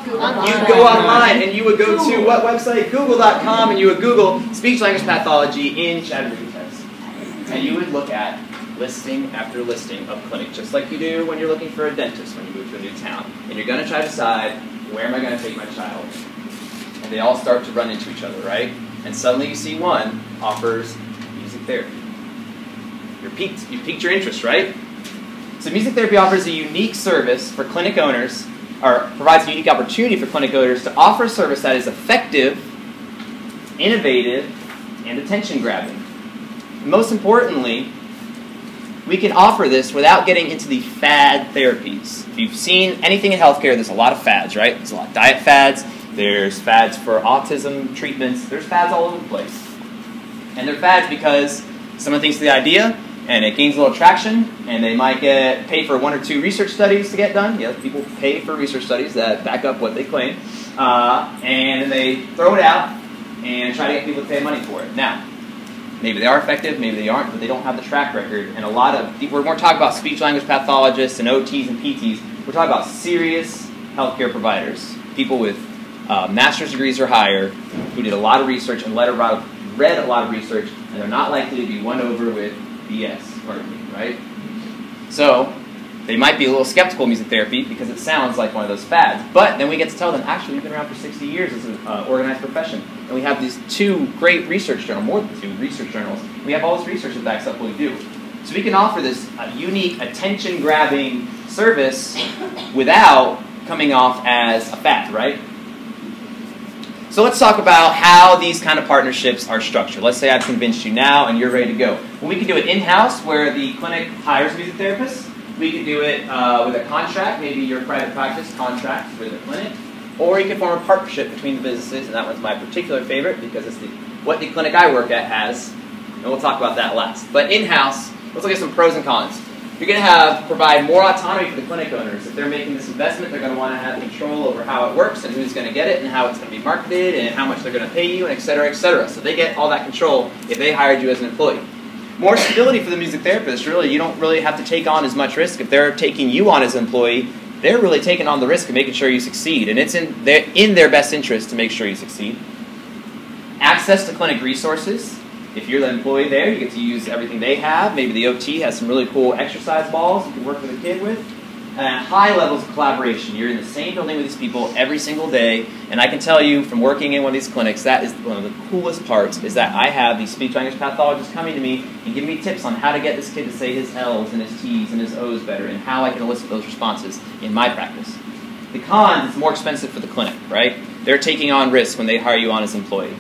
You'd go online and you would go to what website? Google.com, and you would Google speech-language pathology in Chattanooga, Texas. And you would look at listing after listing of clinics, just like you do when you're looking for a dentist when you move to a new town. And you're going to try to decide, where am I going to take my child? And they all start to run into each other, right? And suddenly you see one offers music therapy. You piqued your interest, right? So music therapy offers a unique service for clinic owners, or provides a unique opportunity for clinic owners to offer a service that is effective, innovative, and attention-grabbing. Most importantly, we can offer this without getting into the fad therapies. If you've seen anything in healthcare, there's a lot of fads, right? There's a lot of diet fads, there's fads for autism treatments, there's fads all over the place. And they're fads because someone thinks of the idea, and it gains a little traction, and they might get paid for 1 or 2 research studies to get done. Yes, people pay for research studies that back up what they claim. And then they throw it out and try to get people to pay money for it. Now, maybe they are effective, maybe they aren't, but they don't have the track record. And a lot of, we're talking about speech-language pathologists and OTs and PTs. We're talking about serious healthcare providers, people with master's degrees or higher, who did a lot of research and read a lot of research, and they're not likely to be won over with BS, pardon me, right? So, they might be a little skeptical of music therapy because it sounds like one of those fads. But then we get to tell them, actually, we've been around for 60 years as an organized profession. And we have these 2 great research journals, more than 2 research journals. We have all this research that backs up what we do. So we can offer this unique, attention-grabbing service without coming off as a fad, right? So let's talk about how these kind of partnerships are structured. Let's say I've convinced you now and you're ready to go. Well, we can do it in-house where the clinic hires a music therapist. We could do it with a contract, maybe your private practice contracts with a clinic. Or you can form a partnership between the businesses, and that one's my particular favorite because it's what the clinic I work at has. And we'll talk about that last. But in-house, let's look at some pros and cons. You're going to provide more autonomy for the clinic owners. If they're making this investment, they're going to want to have control over how it works and who's going to get it and how it's going to be marketed and how much they're going to pay you, and et cetera, et cetera. So they get all that control if they hired you as an employee. More stability for the music therapist, really. You don't really have to take on as much risk. If they're taking you on as an employee, they're really taking on the risk of making sure you succeed. And it's in their best interest to make sure you succeed. Access to clinic resources. If you're the employee there, you get to use everything they have. Maybe the OT has some really cool exercise balls you can work with a kid with. And high levels of collaboration. You're in the same building with these people every single day. And I can tell you from working in one of these clinics, that is one of the coolest parts, is that I have these speech-language pathologists coming to me and giving me tips on how to get this kid to say his L's and his T's and his O's better and how I can elicit those responses in my practice. The cons, it's more expensive for the clinic, right? They're taking on risk when they hire you on as an employee.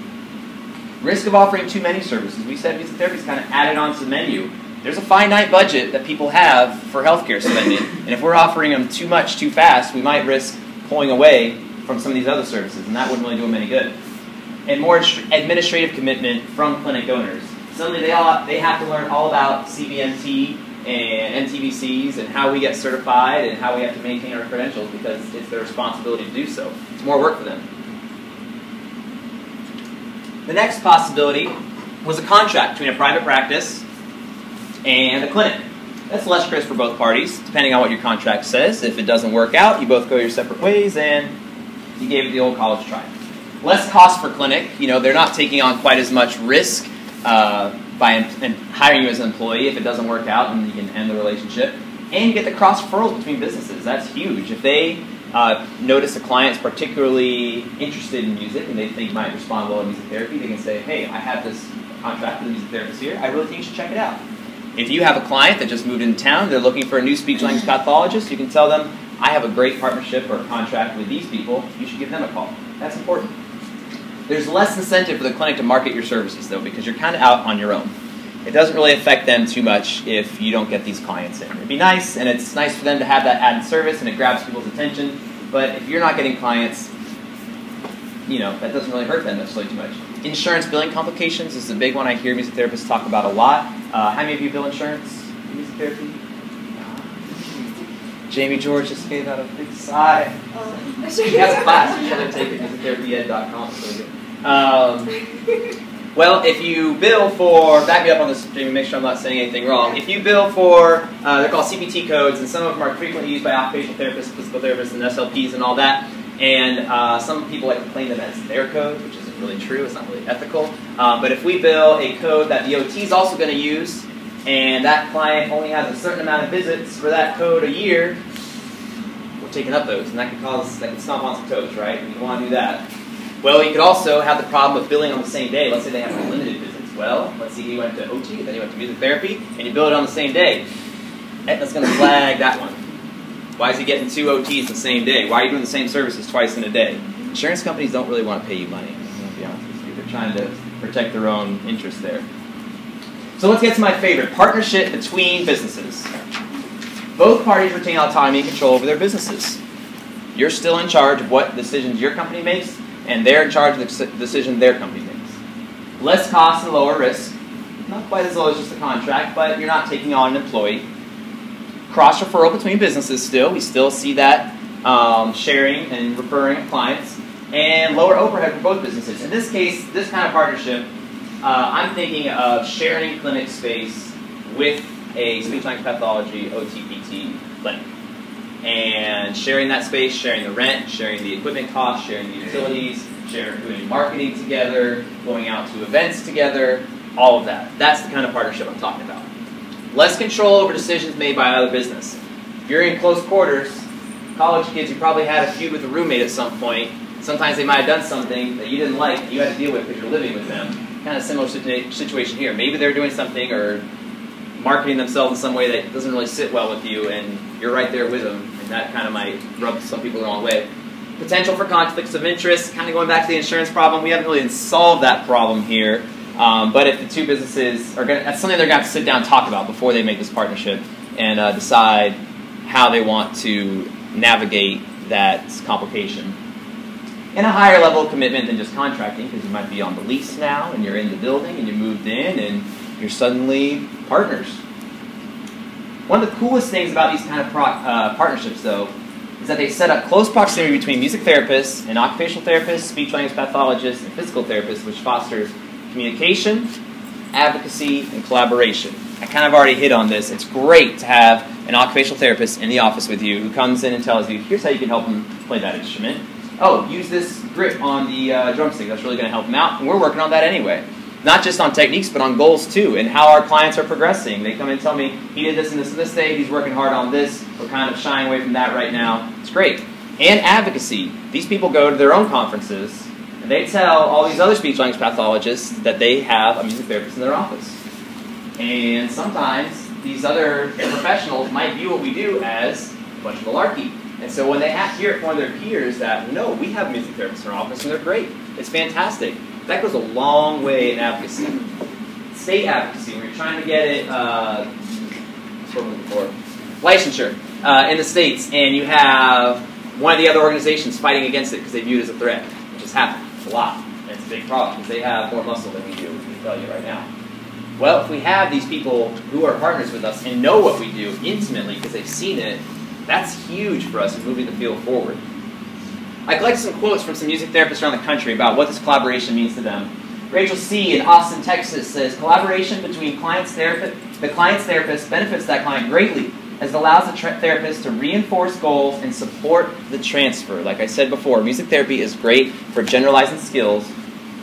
Risk of offering too many services. We said music therapy is kind of added on to the menu. There's a finite budget that people have for healthcare spending, and if we're offering them too much too fast, we might risk pulling away from some of these other services, and that wouldn't really do them any good. And more administrative commitment from clinic owners. Suddenly they have to learn all about CBMT and NTBCs and how we get certified and how we have to maintain our credentials because it's their responsibility to do so. It's more work for them. The next possibility was a contract between a private practice and a clinic. That's less risk for both parties, depending on what your contract says. If it doesn't work out, you both go your separate ways, and you gave it the old college try. Less cost for clinic. You know, they're not taking on quite as much risk by hiring you as an employee. If it doesn't work out, then you can end the relationship. And you get the cross referrals between businesses. That's huge. If they notice a client is particularly interested in music and they think might respond well to music therapy, they can say, hey, I have this contract with a music therapist here. I really think you should check it out. If you have a client that just moved into town, they're looking for a new speech-language pathologist, you can tell them, I have a great partnership or contract with these people. You should give them a call. That's important. There's less incentive for the clinic to market your services, though, because you're kind of out on your own. It doesn't really affect them too much if you don't get these clients in. It'd be nice, and it's nice for them to have that added service, and it grabs people's attention. But if you're not getting clients, you know, that doesn't really hurt them necessarily too much. Insurance billing complications is a big one I hear music therapists talk about a lot. How many of you bill insurance in music therapy? Jamie George just gave out a big sigh. She has a class. You should take it at musictherapyed.com. Well, if you bill for, back me up on this, Jamie, make sure I'm not saying anything wrong. If you bill for, they're called CPT codes, and some of them are frequently used by occupational therapists, physical therapists, and SLPs and all that. And some people like to claim them as their code, which isn't really true. It's not really ethical. But if we build a code that the OT is also going to use, and that client only has a certain amount of visits for that code a year, we're taking up those, and that can stomp on some toes, right? And you don't want to do that. Well, you could also have the problem of billing on the same day. Let's say they have unlimited visits. Well, let's see, you went to OT, then you went to music therapy, and you bill it on the same day. That's going to flag that one. Why is he getting 2 OTs the same day? Why are you doing the same services twice in a day? Insurance companies don't really want to pay you money, to be honest with you. They're trying to protect their own interests there. So let's get to my favorite, partnership between businesses. Both parties retain autonomy and control over their businesses. You're still in charge of what decisions your company makes, and they're in charge of the decision their company makes. Less cost and lower risk. Not quite as low as just a contract, but you're not taking on an employee. Cross-referral between businesses still. We still see that sharing and referring of clients. And lower overhead for both businesses. In this case, this kind of partnership, I'm thinking of sharing clinic space with a speech-language pathology OTPT clinic. And sharing that space, sharing the rent, sharing the equipment costs, sharing the utilities, doing marketing together, going out to events together, all of that. That's the kind of partnership I'm talking about. Less control over decisions made by other business. If you're in close quarters, college kids, you probably had a feud with a roommate at some point. Sometimes they might have done something that you didn't like that you had to deal with because you're living with them. Kind of similar situation here. Maybe they're doing something or marketing themselves in some way that doesn't really sit well with you, and you're right there with them, and that kind of might rub some people the wrong way. Potential for conflicts of interest, kind of going back to the insurance problem. We haven't really solved that problem here, but if the two businesses are going to, that's something they're going to have to sit down and talk about before they make this partnership and decide how they want to navigate that complication. And a higher level of commitment than just contracting, because you might be on the lease now, and you're in the building, and you moved in, and you're suddenly partners. One of the coolest things about these kind of partnerships, though, is that they set up close proximity between music therapists and occupational therapists, speech-language pathologists, and physical therapists, which fosters communication, advocacy, and collaboration. I kind of already hit on this. It's great to have an occupational therapist in the office with you who comes in and tells you, here's how you can help them play that instrument. Oh, use this grip on the drumstick. That's really going to help them out. And we're working on that anyway. Not just on techniques, but on goals too, and how our clients are progressing. They come and tell me, he did this and this and this day, he's working hard on this, we're kind of shying away from that right now. It's great. And advocacy. These people go to their own conferences, and they tell all these other speech-language pathologists that they have a music therapist in their office. And sometimes these other professionals might view what we do as a bunch of malarkey. And so when they hear it from one of their peers that, no, we have music therapists in our office and they're great, it's fantastic, that goes a long way in advocacy. State advocacy, where you're trying to get it, what's what I'm looking for? Licensure in the states, and you have one of the other organizations fighting against it because they view it as a threat, which has happened a lot, and it's a big problem because they have more muscle than we do, I can tell you right now. Well, if we have these people who are partners with us and know what we do intimately because they've seen it, that's huge for us in moving the field forward. I collected some quotes from some music therapists around the country about what this collaboration means to them. Rachel C. in Austin, Texas says, collaboration between the client's therapist benefits that client greatly, as it allows the therapist to reinforce goals and support the transfer. Like I said before, music therapy is great for generalizing skills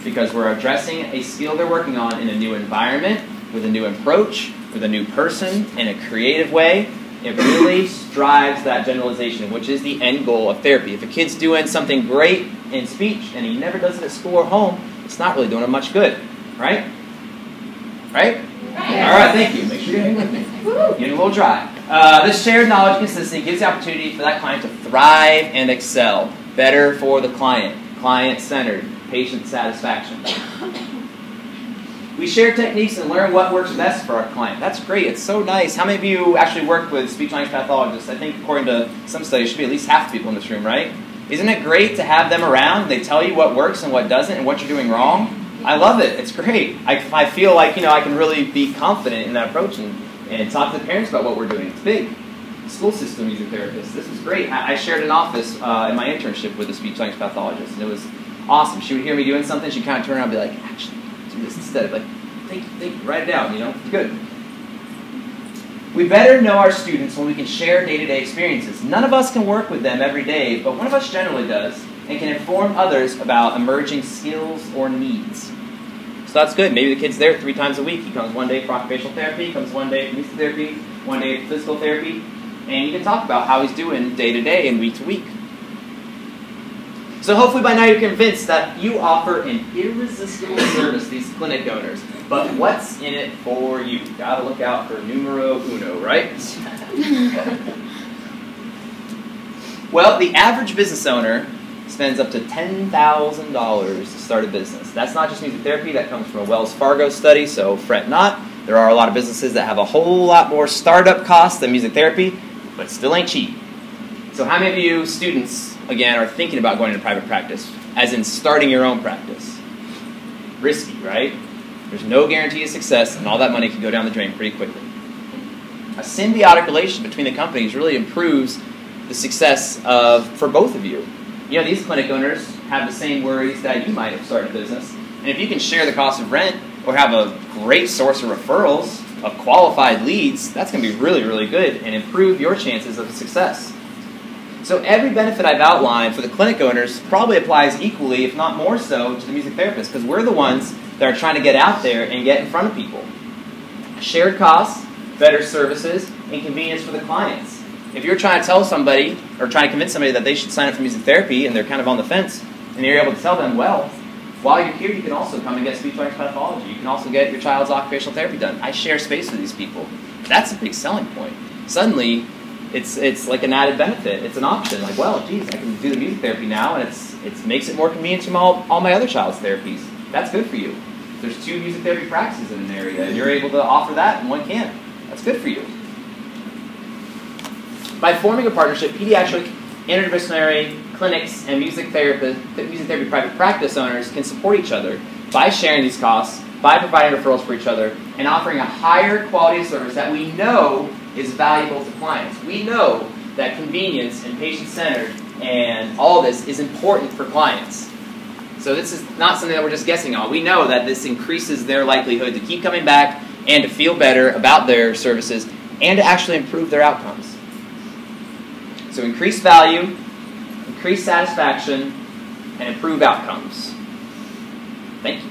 because we're addressing a skill they're working on in a new environment, with a new approach, with a new person, in a creative way. It really drives that generalization, which is the end goal of therapy. If a kid's doing something great in speech and he never does it at school or home, it's not really doing him much good, right? Right? All right, thank you. Make sure you're hanging with me. Getting a little dry. This shared knowledge consistency gives the opportunity for that client to thrive and excel. Better for the client. Client-centered. Patient satisfaction. We share techniques and learn what works best for our client. That's great. It's so nice. How many of you actually work with speech-language pathologists? I think according to some studies, it should be at least half the people in this room, right? Isn't it great to have them around? They tell you what works and what doesn't and what you're doing wrong. I love it. It's great. I feel like, I can really be confident in that approach and talk to the parents about what we're doing. It's big. School system music therapist. This was great. I shared an office in my internship with a speech-language pathologist, and it was awesome. She would hear me doing something, she'd kind of turn around and be like, actually, do this instead. Like, think, write it down, Good. We better know our students when we can share day-to-day experiences. None of us can work with them every day, but one of us generally does, and can inform others about emerging skills or needs. So that's good. Maybe the kid's there 3 times a week. He comes one day for occupational therapy, comes one day for music therapy, one day for physical therapy, and you can talk about how he's doing day to day and week to week. So hopefully by now you're convinced that you offer an irresistible service to these clinic owners. But what's in it for you? Gotta look out for numero uno, right? Well, the average business owner spends up to $10,000 to start a business. That's not just music therapy, that comes from a Wells Fargo study, so fret not. There are a lot of businesses that have a whole lot more startup costs than music therapy, but still ain't cheap. So how many of you students, again, are thinking about going into private practice, as in starting your own practice? Risky, right? There's no guarantee of success, and all that money can go down the drain pretty quickly. A symbiotic relationship between the companies really improves the success for both of you. You know, these clinic owners have the same worries that you might have started a business, and if you can share the cost of rent or have a great source of referrals of qualified leads, that's going to be really, really good and improve your chances of success. So every benefit I've outlined for the clinic owners probably applies equally, if not more so, to the music therapists, because we're the ones that are trying to get out there and get in front of people. Shared costs, better services, and convenience for the clients. If you're trying to tell somebody, or trying to convince somebody that they should sign up for music therapy, and they're kind of on the fence, and you're able to tell them, well, while you're here, you can also come and get speech-language pathology. You can also get your child's occupational therapy done. I share space with these people. That's a big selling point. Suddenly, it's like an added benefit. It's an option. Like, well, geez, I can do the music therapy now, and it makes it more convenient from all my other child's therapies. That's good for you. There's 2 music therapy practices in an area, and you're able to offer that, and one can't. That's good for you. By forming a partnership, Pediatric Interdisciplinary Clinics and music therapy private practice owners can support each other by sharing these costs, by providing referrals for each other, and offering a higher quality of service that we know is valuable to clients. We know that convenience and patient-centered and all this is important for clients. So this is not something that we're just guessing on. We know that this increases their likelihood to keep coming back and to feel better about their services and to actually improve their outcomes. So increase value, increase satisfaction, and improve outcomes. Thank you.